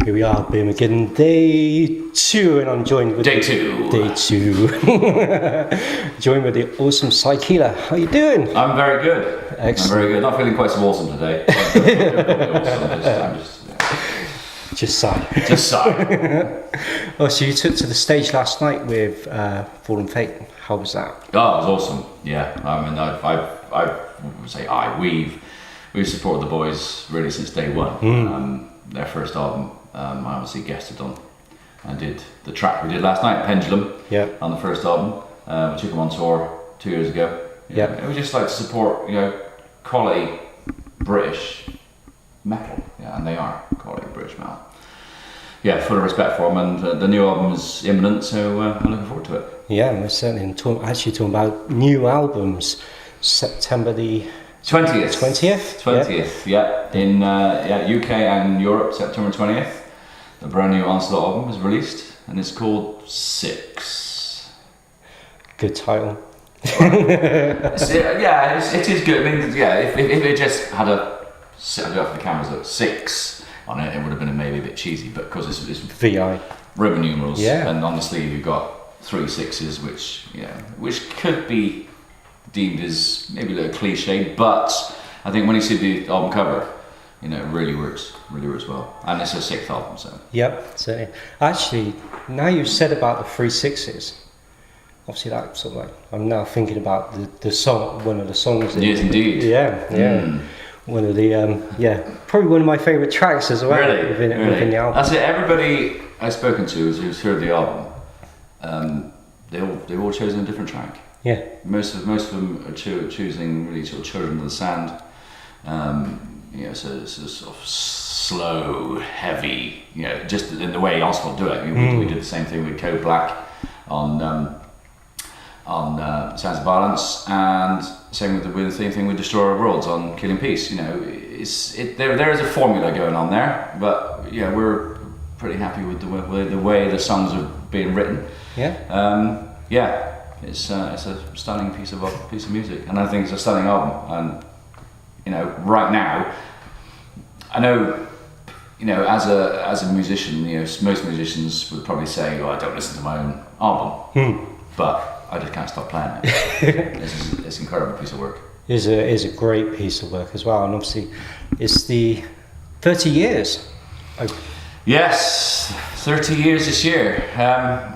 Here we are, BEERMAGEDDON, day 2, and I'm joined with... Day 2. Joined with the awesome Keeler. How you doing? I'm very good. Excellent. I'm very good. Not feeling quite so awesome today. Just sigh. Just sigh. Oh, so you took to the stage last night with Fallen Fate. How was that? Oh, it was awesome. Yeah. I mean, we've supported the boys really since day one. Their first album, I obviously guested on and did the track we did last night, Pendulum, on the first album. We took them on tour 2 years ago. It was just like to support, quality British metal, and they are quality British metal. Yeah, full of respect for them, and the new album is imminent, so I'm looking forward to it. Yeah, most certainly. And talking about new albums, September the 20th. 20th? Yeah. In UK and Europe, September 20th. The brand new Onslaught album is released, and it's called 6. Good title. It is good. I mean, if it just had the cameras at 6 on it, it would have been maybe a bit cheesy, but because it's VI. Roman numerals, and on the sleeve you've got 3 6s, which could be deemed as maybe a little cliche, but I think when you see the album cover, it really works well, and it's a 6th album, so. Yep, certainly. Actually, now you've said about the 3 6s, obviously that sort of like, I'm now thinking about the song, one of the songs. Yes, indeed. Yeah. One of the, probably one of my favourite tracks as well. Really? Within the album. That's it. Everybody I've spoken to who's heard the album, they've all chosen a different track. Yeah. Most of them are choosing really sort of Children of the Sand. So it's a sort of slow, heavy, just in the way Onslaught do it. We did the same thing with Code Black on Sounds of Violence, and same with the same thing with Destroyer of Worlds on Killing Peace. There is a formula going on there, but we're pretty happy with the way the songs are being written. It's a stunning piece of music, and I think it's a stunning album. And right now, I know, as a musician, most musicians would probably say, "Oh, I don't listen to my own album," but I just can't stop playing it. It's an incredible piece of work. It is a great piece of work as well, and obviously, it's the 30 years. Yes, 30 years this year.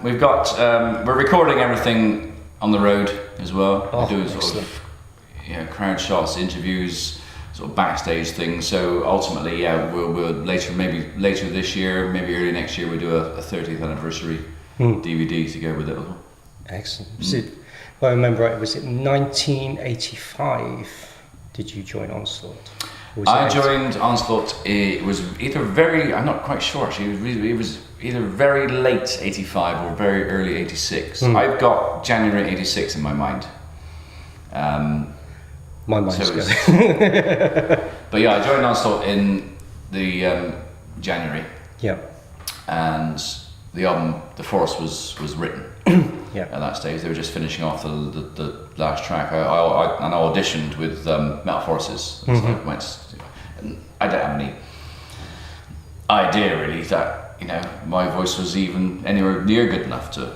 We've got we're recording everything on the road as well. We're doing sort of crowd shots, interviews, sort of backstage things. So ultimately, we'll maybe later this year, maybe early next year, we'll do a 30th anniversary DVD to go with it as well. Excellent. If I remember right, was it 1985? Did you join Onslaught? I joined Onslaught. It was either I'm not quite sure actually. It was either very late 85 or very early 86. I've got January 86 in my mind. My mind's going. But I joined Onslaught in the January. Yeah. And the album, The Forest, was written. At that stage, they were just finishing off the last track. I auditioned with Metal Forces. And I don't have any idea really that my voice was even anywhere near good enough to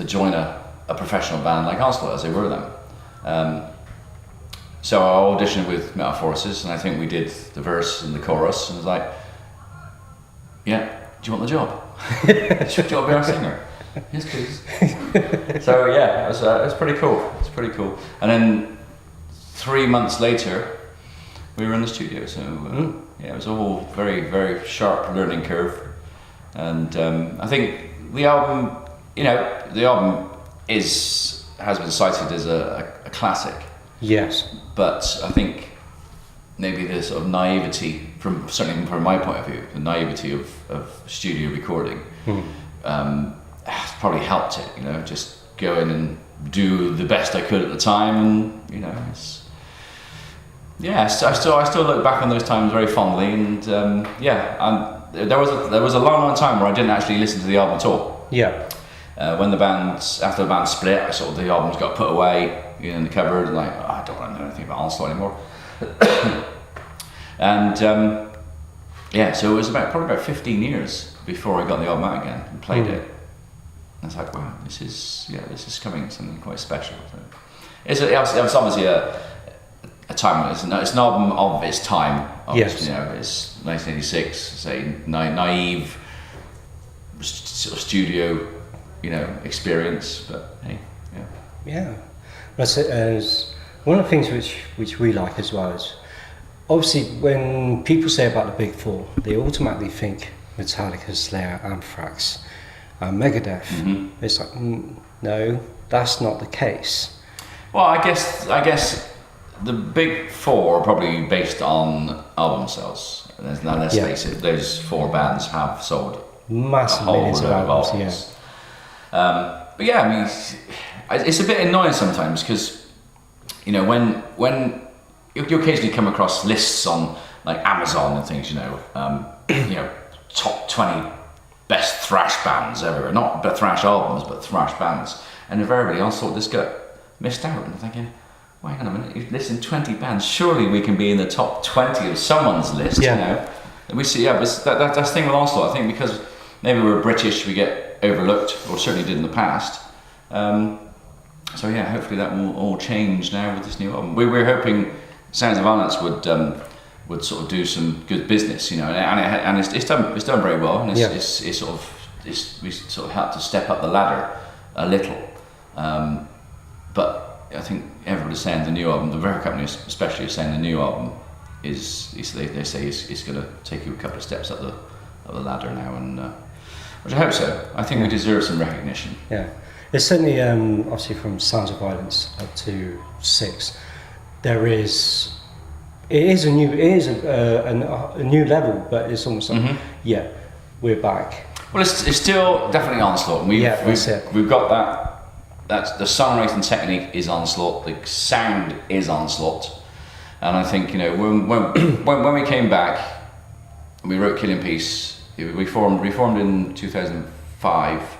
join a professional band like Onslaught, as they were then. So I auditioned with Metal Forces, and I think we did the verse and the chorus, and was like, do you want the job? Do you want to be our singer? Yes, please. So it was pretty cool. It's pretty cool. And then 3 months later, we were in the studio. So it was a whole very, very sharp learning curve. And I think the album, has been cited as a classic. Yes. But I think maybe the sort of naivety, certainly from my point of view, the naivety of studio recording. Probably helped it, just go in and do the best I could at the time, and I still look back on those times very fondly, and there was a long time where I didn't actually listen to the album at all. When after the band split, I sort of the albums got put away in the cupboard, and I don't want to know anything about Onslaught anymore. And yeah, so it was probably about 15 years before I got the album out again and played it. And it's like, wow, this is coming something quite special. So it's obviously a time. It's an album of its time. Obviously, Yes. It's 1986. Say naive sort of studio, experience. But hey, Yeah. That's it. One of the things which we like as well is, obviously, when people say about the Big Four, they automatically think Metallica, Slayer, Anthrax, and Megadeth. Mm-hmm. It's like, no, that's not the case. Well, I guess the Big Four are probably based on album sales. Now, let's face it, those 4 bands have sold Massive a whole millions of load of albums, albums. But yeah, I mean, it's a bit annoying sometimes because, when you occasionally come across lists on like Amazon and things, top 20 best thrash bands ever, not thrash albums, but thrash bands, and invariably I thought this got missed out, and I'm thinking, well, hang on a minute, you've listed 20 bands, surely we can be in the top 20 of someone's list, And we see, but that's the thing with Onslaught, I think, because maybe we're British, we get overlooked, or certainly did in the past. So yeah, hopefully that will all change now with this new album. We were hoping Sounds of Violence would sort of do some good business, and it's done very well, and we sort of had to step up the ladder a little, but I think everybody's saying the new album, the record companies especially, are saying the new album they say it's going to take you a couple of steps up the ladder now, and which I hope so. I think we deserve some recognition. Yeah, it's certainly obviously from Sounds of Violence up to 6. It is a new level, but it's almost like we're back. Well, it's still definitely Onslaught. And we've got that. That's the songwriting technique is Onslaught. The sound is Onslaught. And I think when we came back, we wrote Killing Peace. We formed in 2005,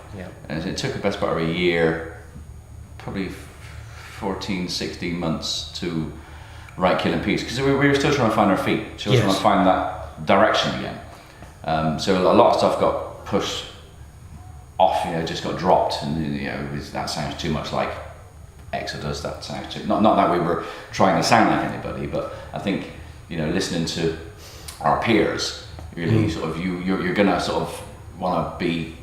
and it took the best part of a year, probably 14, 16 months to write Killing Peace, because we were still trying to find our feet, still trying to find that direction again. So a lot of stuff got pushed off, just got dropped, and that sounds too much like Exodus. That sounds too, not that we were trying to sound like anybody, but I think listening to our peers, really sort of you're gonna sort of want to be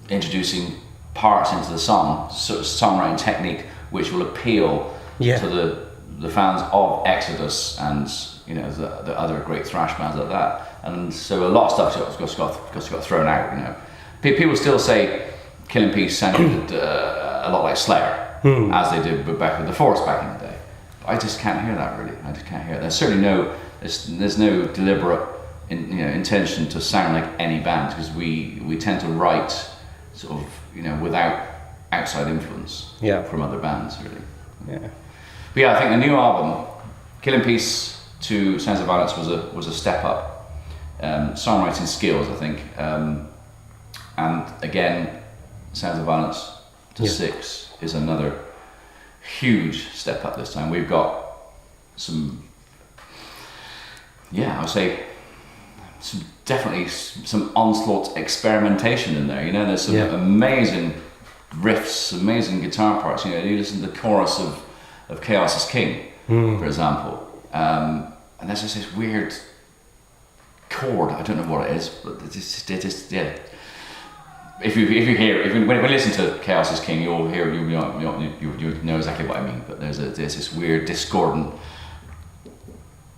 introducing parts into the song, sort of songwriting technique which will appeal to the fans of Exodus and the other great thrash bands like that. And so a lot of stuff got thrown out. People still say Killing Peace sounded a lot like Slayer, as they did back with the Force back in the day. I just can't hear that, really. I just can't hear it. There's certainly there's no deliberate intention to sound like any band, because we tend to write sort of without outside influence from other bands, really. Yeah. But yeah, I think the new album, Killing Peace to Sounds of Violence, was a step up. Songwriting skills, I think, and again, Sounds of Violence to 6 is another huge step up this time. We've got some, I would say, definitely some Onslaught experimentation in there. There's some amazing riffs, amazing guitar parts. You listen to the chorus of Chaos is King, for example, and there's just this weird chord. I don't know what it is, but it just If you when you listen to Chaos is King, you'll know exactly what I mean. But there's this weird discordant,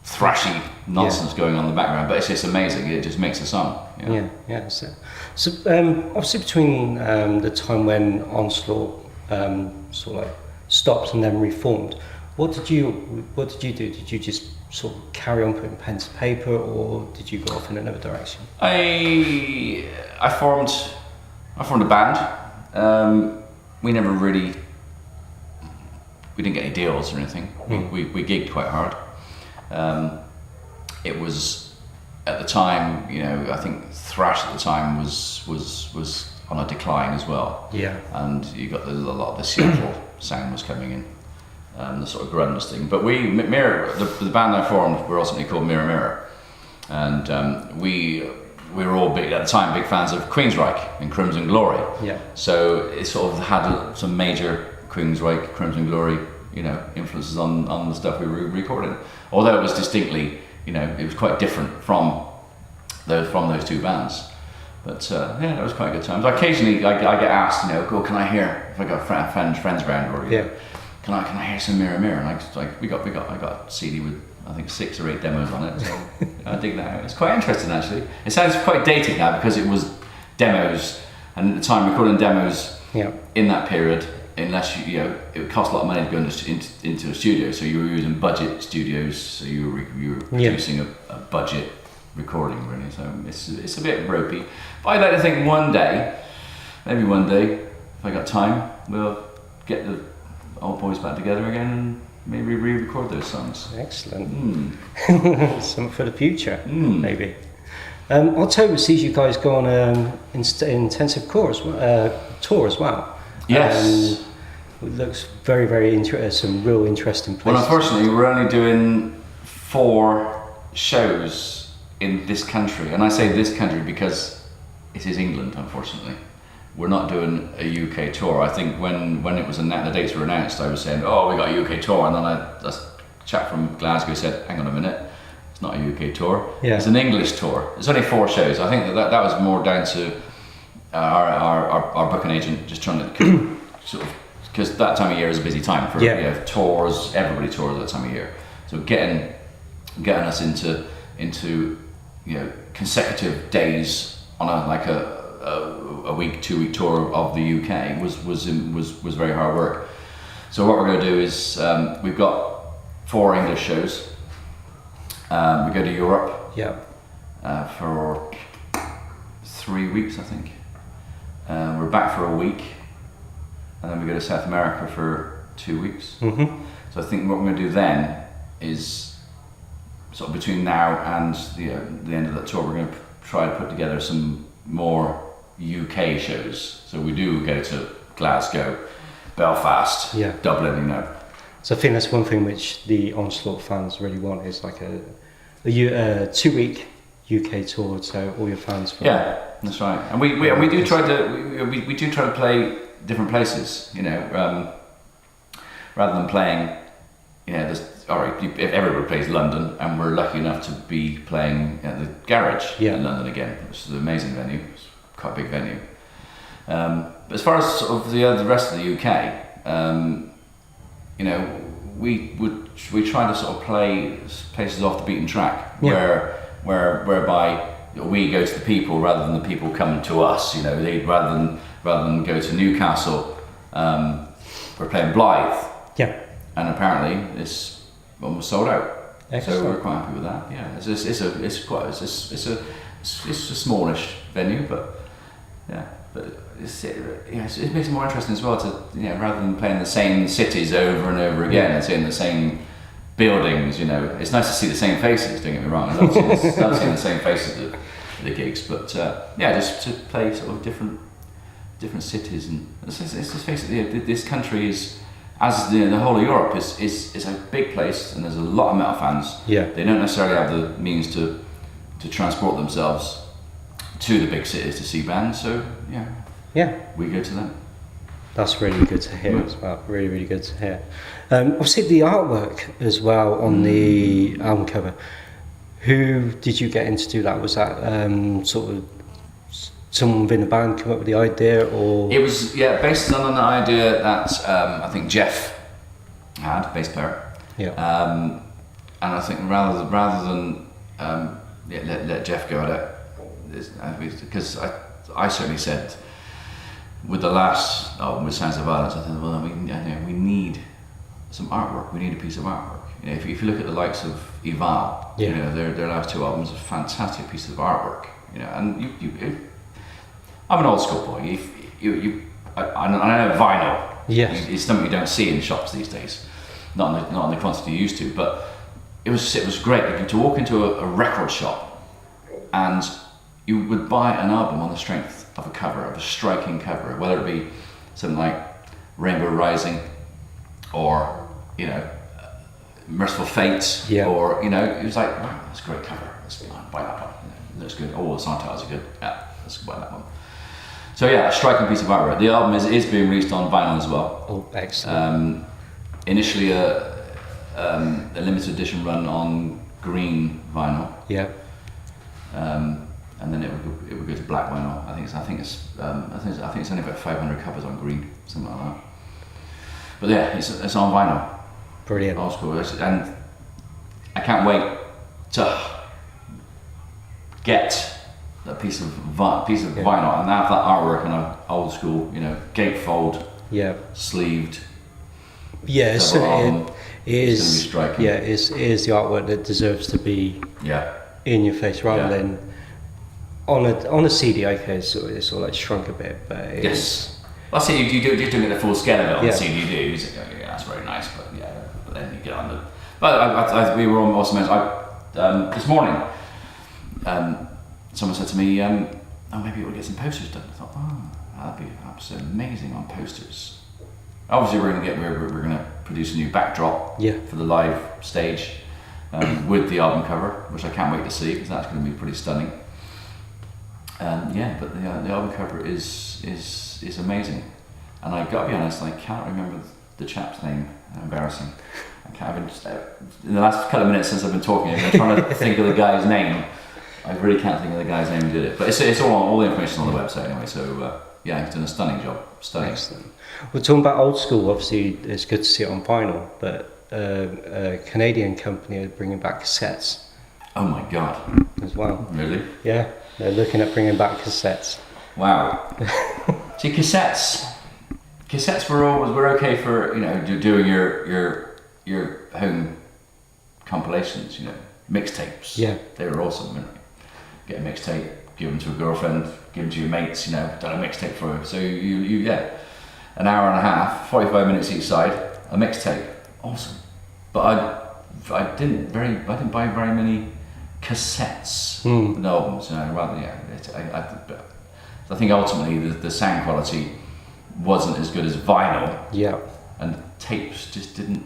thrashy nonsense going on in the background, but it's just amazing. It just makes a song. So obviously between the time when Onslaught sort of like stopped and then reformed, what did you do? Did you just sort of carry on putting pen to paper, or did you go off in another direction? I formed a band. We never really, we didn't get any deals or anything. We gigged quite hard. It was at the time, I think thrash at the time was on a decline as well. Yeah. And you got a lot of the Seattle sound was coming in, the sort of grunge thing. But the band I formed were ultimately called Mirror Mirror. and we were all big at the time, big fans of Queensryche and Crimson Glory. Yeah. So it sort of had some major Queensryche, Crimson Glory, influences on the stuff we were recording. Although it was distinctly, it was quite different from those two bands. But that was quite good times. Occasionally, I get asked, can I hear, if I got friends around, or can I hear some Mirror Mirror? And I got a CD with I think 6 or 8 demos on it. So I dig that out. It's quite interesting actually. It sounds quite dated now because it was demos, and at the time recording demos in that period, unless it would cost a lot of money to go into a studio. So you were using budget studios. So you were producing a budget recording really. So it's a bit ropey. But I'd like to think maybe one day, if I got time, we'll get the old boys back together again and maybe re-record those songs. Excellent. Something for the future, maybe. October sees you guys go on an intensive tour as well. Yes. It looks very, very some real interesting places. Well, unfortunately, we're only doing 4 shows in this country, and I say this country because it is England, unfortunately. We're not doing a UK tour. I think when it was the dates were announced, I was saying, oh, we got a UK tour, and then a chap from Glasgow said, hang on a minute, it's not a UK tour, it's an English tour. It's only 4 shows. I think that was more down to our booking agent just trying to sort of, because that time of year is a busy time for tours. Everybody tours at that time of year, so getting us into consecutive days on a week, 2-week tour of the UK was very hard work. So what we're going to do is we've got 4 English shows. We go to Europe for 3 weeks, I think. We're back for a week, and then we go to South America for 2 weeks. Mm-hmm. So I think what we're going to do then is sort of between now and the end of that tour, we're going to try to put together some more UK shows. So we do go to Glasgow, Belfast, Dublin, So I think that's one thing which the Onslaught fans really want is like a 2-week UK tour. So all your fans. That's right. And we do try to play different places. Rather than playing, if everybody plays London, and we're lucky enough to be playing at the Garage in London again, which is an amazing venue. It's quite a big venue. But as far as sort of the rest of the UK, we try to sort of play places off the beaten track, whereby we go to the people rather than the people coming to us. Rather than go to Newcastle, we're playing Blythe. Yeah. And apparently it's almost sold out. Excellent. So we're quite happy with that. Yeah, it's a smallish venue, but it makes it more interesting as well to rather than playing the same cities over and over again and seeing the same buildings. It's nice to see the same faces. Don't get me wrong. I love seeing the same faces at the gigs, but just to play sort of different cities, and let's just face it, this country is. As the whole of Europe is a big place, and there's a lot of metal fans. Yeah. They don't necessarily have the means to transport themselves to the big cities to see bands, so we go to them. That's really good to hear as well. Really, really good to hear. Obviously, the artwork as well on the album cover. Who did you get in to do that? Was that sort of someone within the band come up with the idea, or it was based on an idea that I think Jeff had, bass player. And I think rather than let Jeff go at it, because I certainly said with the last album with Sounds of Violence, I thought, well, we need some artwork. We need a piece of artwork. If you look at the likes of Eval, their last 2 albums, a fantastic piece of artwork. And I'm an old school boy. I know vinyl. Yes. It's something you don't see in shops these days. Not in the quantity you used to. But it was great to walk into a record shop, and you would buy an album on the strength of a cover, of a striking cover, whether it be something like Rainbow Rising, or Merciful Fate, Yeah. or it was like, wow, that's a great cover. Let's buy that one. It looks good. Oh, the song titles are good. Yeah, let's buy that one. So yeah, a striking piece of artwork. The album is being released on vinyl as well. Oh, excellent. Initially a limited edition run on green vinyl. Yeah. And then it would go to black vinyl. I think it's only about 500 covers on green, something like that. But yeah, it's on vinyl. Brilliant. Old school, and I can't wait to get a piece of vinyl and have that artwork on an old school, gatefold, Yeah. sleeved. Yeah, so album. it is. It's gonna be striking. Yeah, it is the artwork that deserves to be in your face rather than on a CD. Okay, so it's all like shrunk a bit, but Yes. Well, see, you're doing it the full scale of it on the Yeah. CD. You do. You say, oh, yeah, that's very nice, but then you get on the. But we were also mentioned. This morning, someone said to me, "Oh, maybe we'll get some posters done." I thought, "Oh, that'd be absolutely amazing on posters." Obviously, we're going to produce a new backdrop for the live stage with the album cover, which I can't wait to see because that's going to be pretty stunning. But the album cover is amazing, and I've got to be honest, I can't remember the chap's name. Embarrassing. In the last couple of minutes since I've been talking, I've been trying to think of the guy's name. I really can't think of the guy's name who did it, but it's all the information on the website anyway. So he's done a stunning job. Stunning. Excellent. We're talking about old school. Obviously, it's good to see it on vinyl, but a Canadian company are bringing back cassettes. Oh my god! As well. Really? Yeah, they're looking at bringing back cassettes. Wow. See, cassettes were okay for doing your home compilations, mixtapes. Yeah. They were awesome. Get a mixtape, give them to a girlfriend, give them to your mates. Done a mixtape for her. So you get an hour and a half, 45 minutes each side, a mixtape. Awesome. But I didn't buy very many cassettes and albums. I think ultimately the sound quality wasn't as good as vinyl. Yeah. And tapes just didn't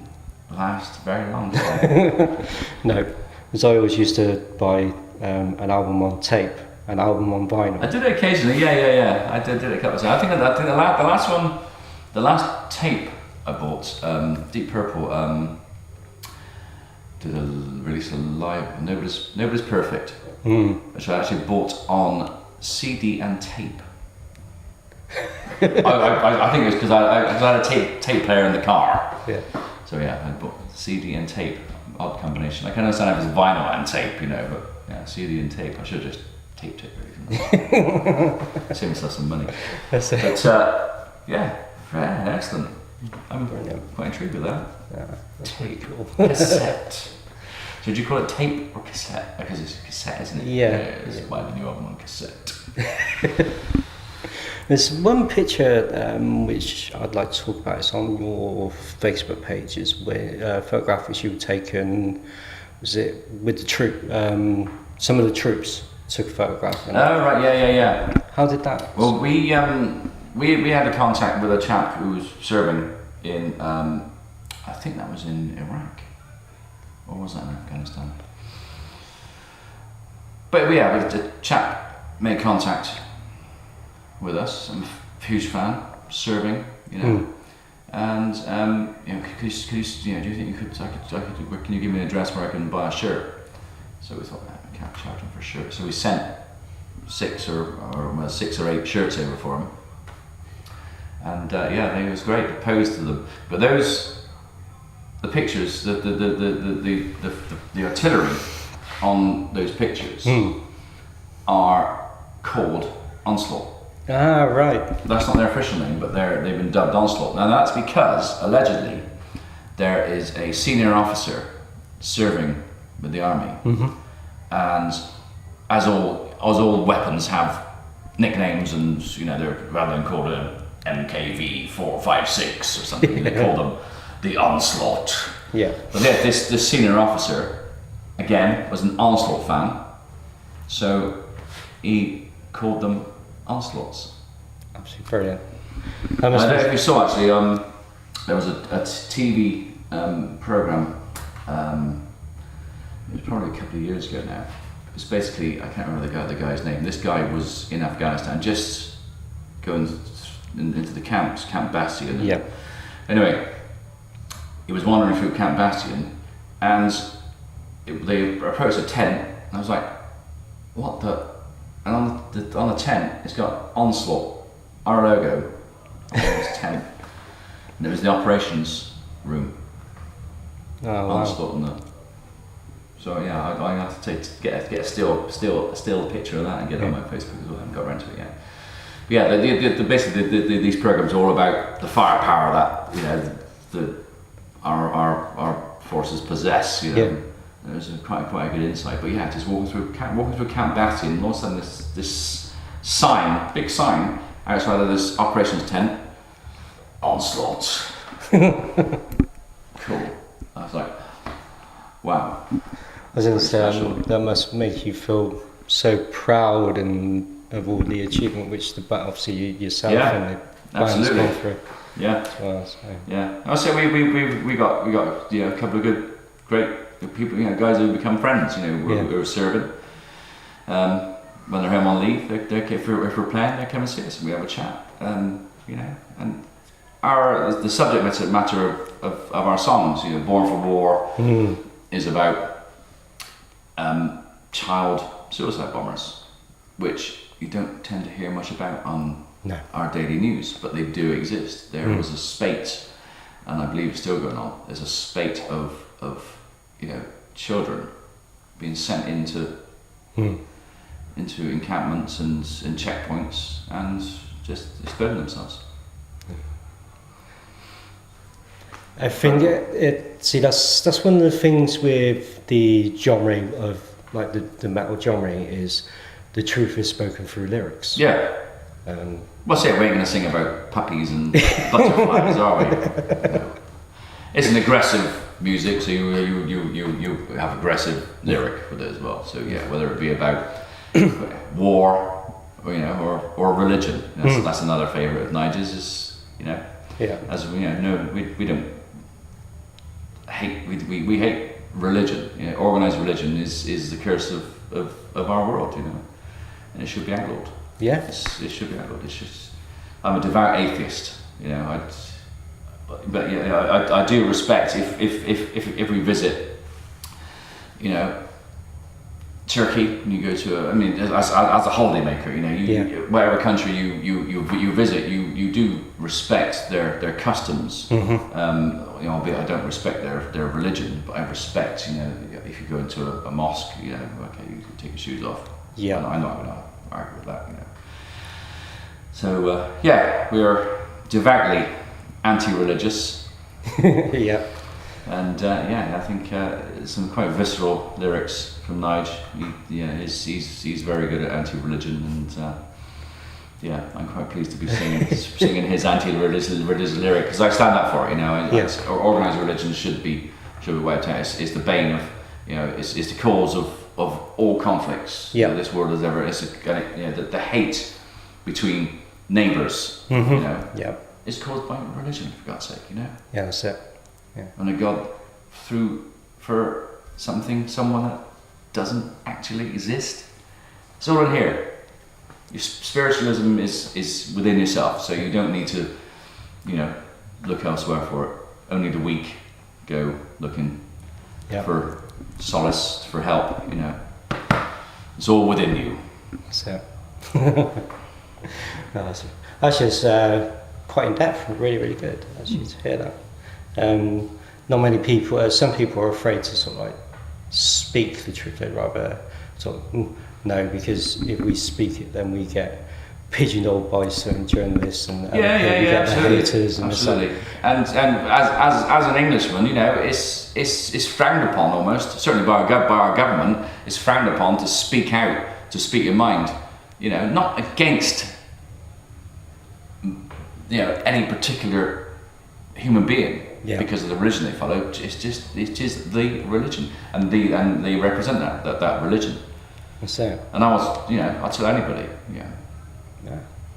last very long. No, because I always used to buy an album on tape, an album on vinyl. I did it occasionally. Yeah. I did it a couple of times. I think the last tape I bought, Deep Purple, did a release a live Nobody's Perfect, which I actually bought on CD and tape. I think it was because I had a tape player in the car. Yeah. So I bought CD and tape. Odd combination. I can understand if it's vinyl and tape, but CD and tape. I should have just taped it. Really. Save myself some money. That's it. But excellent. I'm quite intrigued with that. Yeah, that's pretty cool. Cassette. So did you call it tape or cassette? Because it's a cassette, isn't it? Yeah. It's why the new album on cassette. There's one picture which I'd like to talk about. It's on your Facebook page. Is where photograph which you were taken. Was it with the troop? Some of the troops took a photograph. Oh right, yeah. How did that? Well, we had a contact with a chap who was serving in I think that was in Iraq, or was that in Afghanistan? But the chap made contact with us. I'm a huge fan, serving, and could you, do you think can you give me an address where I can buy a shirt? So we thought, I can't charge him for a shirt. So we sent 6 or 8 shirts over for him. And I think it was great to pose to them. But the pictures, the artillery on those pictures are called Onslaught. Ah, right. That's not their official name, but they've been dubbed Onslaught. Now that's because allegedly there is a senior officer serving with the army, and as all weapons have nicknames, and they're rather than called an MKV 456 or something, they call them the Onslaught. Yeah. But this senior officer again was an Onslaught fan, so he called them Onslaughts. Absolutely brilliant. I don't know if you saw actually, there was a TV program It was probably a couple of years ago now. It's basically, I can't remember the guy's name. This guy was in Afghanistan, just going into the camps, Camp Bastion. Yeah. Anyway, he was wandering through Camp Bastion, and they approached a tent, and I was like, what the? And on the tent, it's got Onslaught, our logo, on this tent. And it was the operations room. Oh, wow. Onslaught on the. So yeah, I have to get a still picture of that and get it on my Facebook as well. I haven't got around to it yet. But yeah, basically these programs are all about the firepower that our forces possess. You know, Yeah. there's quite a good insight. But yeah, just walking through Camp Bastion, and all of a sudden this sign, big sign outside of this operations tent, Onslaught. Cool. I was like, wow. I was going to say, that must make you feel so proud and of all the achievement which obviously yourself and the band's gone through. Yeah. As well, so. Yeah. I say we got a couple of great people, guys who become friends, who are serving. When they're home on leave, if we're playing, they come and see us and we have a chat. And the subject matter of our songs, Born for War, is about child suicide bombers, which you don't tend to hear much about on our daily news, but they do exist. There was a spate, and I believe it's still going on. There's a spate of children being sent into encampments and checkpoints and just exploding themselves. I think that's one of the things with the genre of like the metal genre is the truth is spoken through lyrics. Yeah. Well, say we ain't going to sing about puppies and butterflies, are we? It's an aggressive music, so you have aggressive lyric with it as well. So yeah, whether it be about war, or religion, that's another favourite of Nigel's. Is as we know, we don't hate. We hate religion. Organised religion is the curse of our world. And it should be outlawed. Yeah, it should be outlawed. I'm a devout atheist. But I do respect if we visit, Turkey, and you go to as a holidaymaker, whatever country you visit, you do respect their customs. Albeit I don't respect their religion, but I respect, if you go into a mosque, okay, you can take your shoes off. Yeah, I'm not going to argue with that, So we are devoutly anti-religious. Yeah. And I think some quite visceral lyrics from Nige. He's very good at anti-religion, and I'm quite pleased to be singing his anti-religious lyric, because I stand up for it. Yes. Organised religion should be wiped out. It's the bane of, it's the cause of all conflicts. Yeah. This world has ever. It's the hate between neighbours. Yeah. It's caused by religion, for God's sake. Yeah, that's it. Yeah. And a God for someone that doesn't actually exist. It's all in here. Your spiritualism is within yourself, so you don't need to, look elsewhere for it. Only the weak go looking for solace, for help. It's all within you. That's it. Actually, it's quite in depth and really, really good. Actually, to hear that. Not many people. Some people are afraid to sort of like speak the truth. They'd rather sort of no, because if we speak it, then we get pigeonholed by certain journalists and we get the haters and absolutely. And as an Englishman, it's frowned upon almost. Certainly by our government, it's frowned upon to speak out, to speak your mind. Not against any particular human being, because of the religion they follow. It's just the religion, and they represent that religion. So. And I'll tell anybody,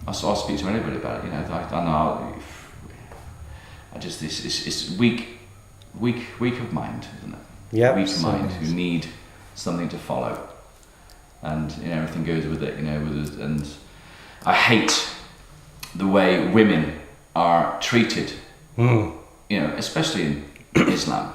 I'll speak to anybody about it. I know. It's weak of mind, isn't it? Yeah, weak so mind, nice. who need something to follow, and everything goes with it. And I hate the way women are treated. Especially in Islam.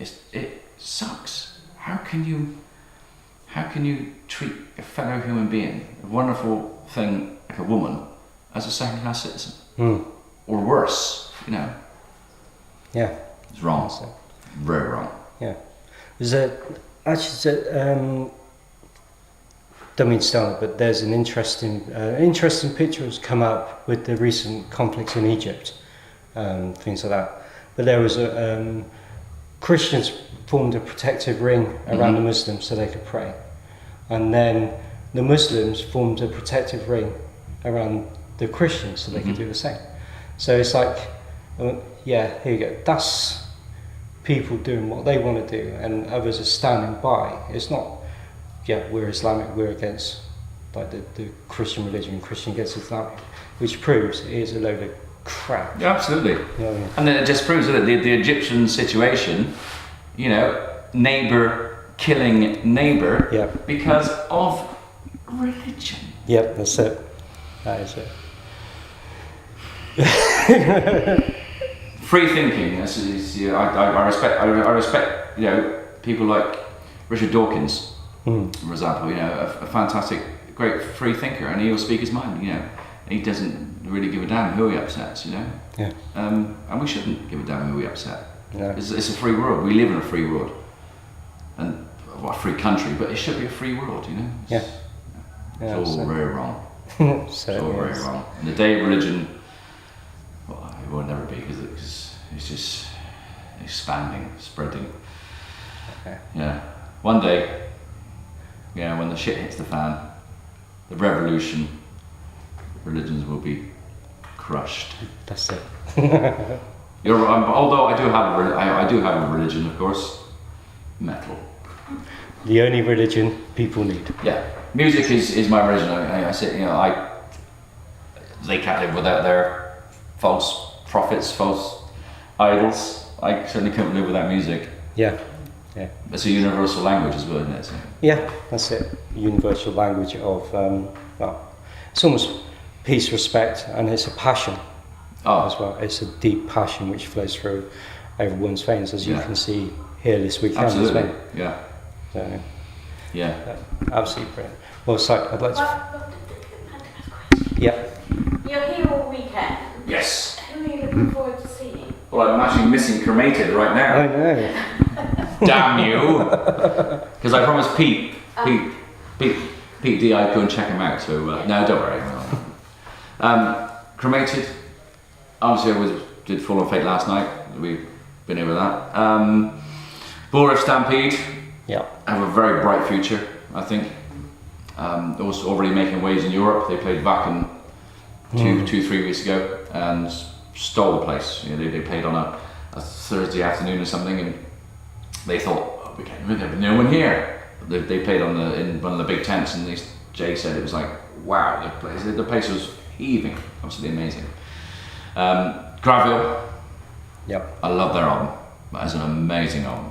It sucks. How can you treat a fellow human being, a wonderful thing like a woman, as a second-class citizen, or worse? Yeah. It's wrong. So, Very wrong. yeah. Don't mean to start, but there's an interesting picture that's come up with the recent conflicts in Egypt, things like that. But there was Christians formed a protective ring around the Muslims so they could pray, and then the Muslims formed a protective ring around the Christians so they could do the same. So it's like, here you go. That's people doing what they want to do, and others are standing by. It's not, we're Islamic, we're against like the Christian religion, Christian against Islamic, which proves it is a load of crap. Yeah, absolutely. And then it just proves that the Egyptian situation, neighbour killing neighbour because of religion. Yep, that's it. That is it. Free thinking. I respect. People like Richard Dawkins, for example. A fantastic, great free thinker, and he'll speak his mind. He doesn't really give a damn who he upsets. Yeah. And we shouldn't give a damn who we upset. No. It's a free world. We live in a free world, and a free country, but it should be a free world. Yeah. It's all very wrong. So It's all very wrong. And the day of religion, it will never be because it's just expanding, spreading. Okay. Yeah. One day, when the shit hits the fan, the revolution, religions will be crushed. That's it. Although I do have a religion, of course, metal. The only religion people need. Yeah, music is my religion. I say, they can't live without their false prophets, false idols. I certainly couldn't live without music. Yeah. It's a universal language as well, isn't it? So, Yeah, that's it. Universal language of, it's almost peace, respect, and it's a passion as well. It's a deep passion which flows through everyone's veins, as you can see here this weekend. absolutely. As well. Yeah. So, Yeah. absolutely brilliant. Well, so I'd like to. Yeah. You're here all weekend. Yes. Who are you looking forward to seeing? Well, I'm actually missing Cremated right now. I know. Damn you! Because I promised Pete D I'd go and check him out. So no, don't worry. Cremated. Obviously, I did Full on Fate last night. We've been over that. Bull Stampede. Yeah. Have a very bright future, I think. Also already making waves in Europe. They played Wacken 2-3 weeks ago and stole the place. They played on a Thursday afternoon or something, and they thought, we're getting no one here. They played in one of the big tents, and Jay said it was like, wow, the place was heaving. Absolutely amazing. Graville. Yep. I love their album. That is an amazing album.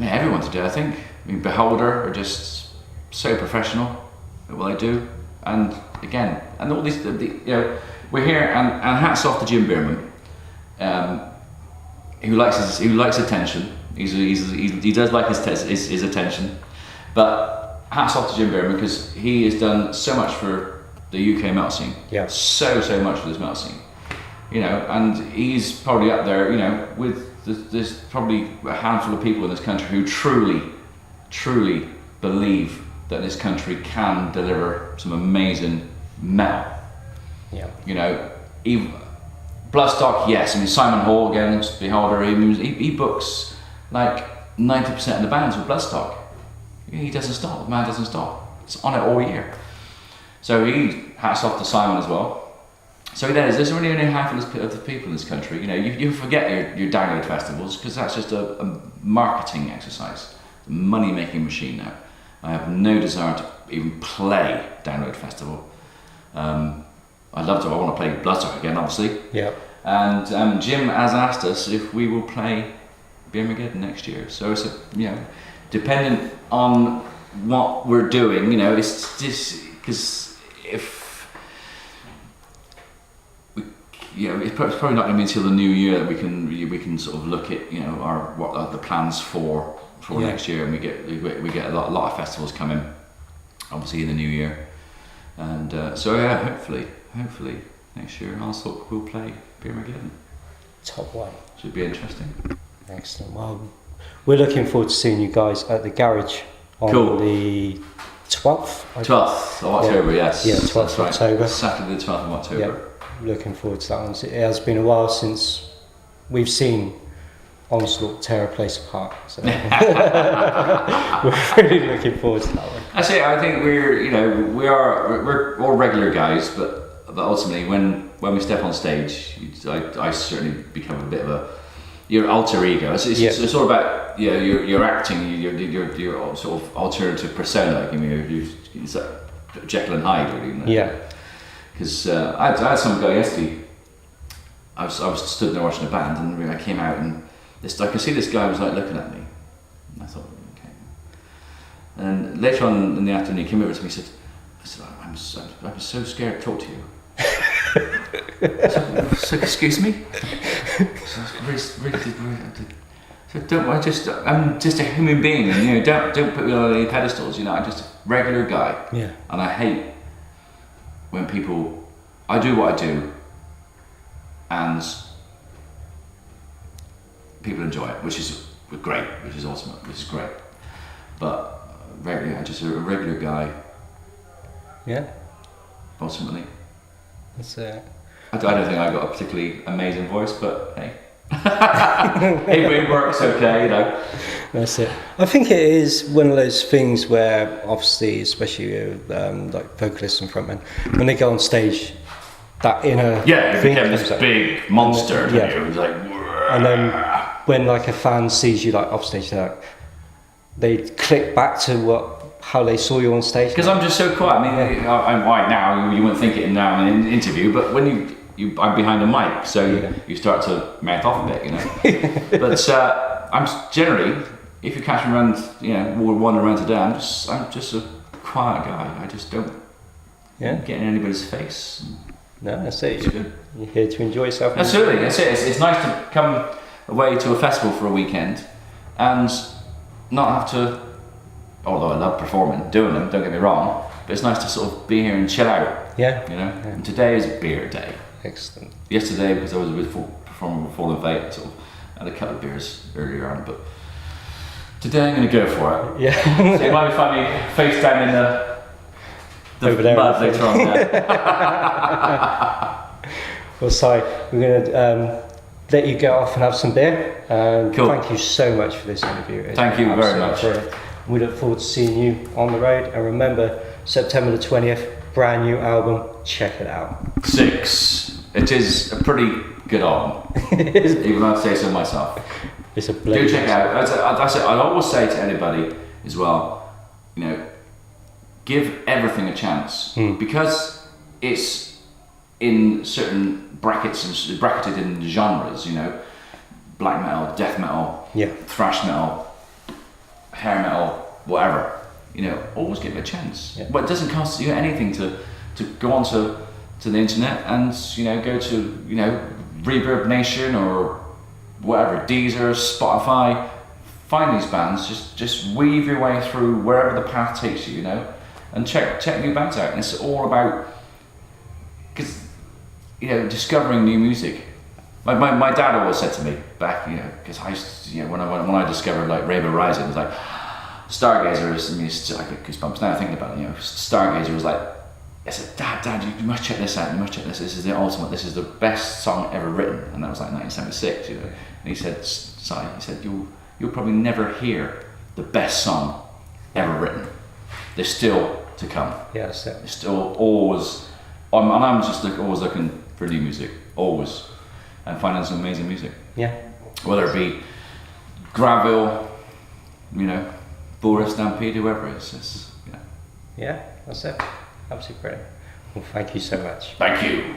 Everyone today, I think. Beholder are just so professional at what they do, and again, and all these, we're here, and hats off to Jim Beerman, who likes attention. He does like his attention, but hats off to Jim Beerman because he has done so much for the UK metal scene. Yeah. So much for this metal scene. And he's probably up there, with there's probably a handful of people in this country who truly believe that this country can deliver some amazing metal. Yeah. Even Bloodstock, yes. Simon Hall again, Beholder. He books like 90% of the bands with Bloodstock. He doesn't stop. The man doesn't stop. It's on it all year. So hats off to Simon as well. So there's only a handful of the people in this country. You forget your download festivals because that's just a marketing exercise, a money-making machine now. I have no desire to even play download festival. I'd love to. I want to play Bloodstock again, obviously. Yeah. And Jim has asked us if we will play BEERMAGEDDON next year. So it's dependent on what we're doing, it's just because if we, it's probably not going to be until the new year that we can sort of look at what are the plans for next year, and we get a lot of festivals coming, obviously in the new year, and hopefully next year also we'll play BEERMAGEDDON. Top one. Should be interesting. Excellent. Well, we're looking forward to seeing you guys at the garage on the 12th. 12th of October, yes. Yeah, 12th of October. Saturday the 12th of October. Yeah, looking forward to that one. It has been a while since we've seen Onslaught tear a place apart. So we're really looking forward to that one. That's it. I think we're all regular guys, but ultimately when we step on stage, I certainly become a bit of your alter ego. It's all about you're acting, your sort of alternative persona. It's like Jekyll and Hyde, really. Yeah. Because I had some guy yesterday. I was stood there watching a band, and I came out, and I could see this guy was like looking at me, and I thought, okay. And later on in the afternoon, he came over to me and said, I'm so scared to talk to you. So, excuse me? I'm just a human being, and don't put me on any pedestals. I'm just a regular guy. Yeah. And I hate when I do what I do, and people enjoy it, which is great, which is ultimate, which is great. But just a regular guy. Yeah. Ultimately. That's it. I don't think I've got a particularly amazing voice, but hey. It works okay, That's it. I think it is one of those things where, obviously, especially like vocalists and frontmen, when they go on stage, that inner you thing become this big monster, and like, and then when like a fan sees you like off stage, they click back to how they saw you on stage. Because I'm just so quiet. I mean, I'm white now. You wouldn't think it now in an interview, but when I'm behind a mic, so you start to mouth off a bit, But I'm generally, if you catch me around, wandering around today, I'm just a quiet guy. I just don't get in anybody's face. No, that's it. You're here to enjoy yourself. Absolutely, that's it. It's nice to come away to a festival for a weekend and not have to. Although I love performing, doing them, don't get me wrong, but it's nice to sort of be here and chill out. Yeah. And today is a beer day. Excellent. Yesterday, because I was performing with Fallen Fate, I sort of had a couple of beers earlier on, but today I'm going to go for it. Yeah. So you might find me face down in the mud later on. Well, Si, we're going to let you go off and have some beer. Cool. Thank you so much for this interview. Thank you very much. We look forward to seeing you on the road, and remember, September the 20th, brand new album, check it out. 6. It is a pretty good album, even though I say so myself. It's a do check it out. That's it. I always say to anybody as well, give everything a chance, because it's in certain brackets and bracketed in genres, black metal, death metal, thrash metal, hair metal, whatever. Always give it a chance. Yeah. But it doesn't cost you anything to go onto the internet and go to Reverb Nation or whatever, Deezer, Spotify. Find these bands. Just weave your way through wherever the path takes you. And check new bands out. And it's all about discovering new music. My dad always said to me back, because I used to, when I discovered like Rainbow Rising, it was like Stargazers. I get goosebumps now thinking about it. Stargazer was like, I said, Dad, you must check this out. You must check this. This is the ultimate. This is the best song ever written, and that was like 1976. And he said, you'll probably never hear the best song ever written. They're still to come. Yes. They're still always. I'm just always looking for new music, always. And finding some amazing music. Yeah. Whether it be Graville, Boris Stampede, whoever it is. Yeah, that's it. Absolutely brilliant. Well, thank you so much. Thank you.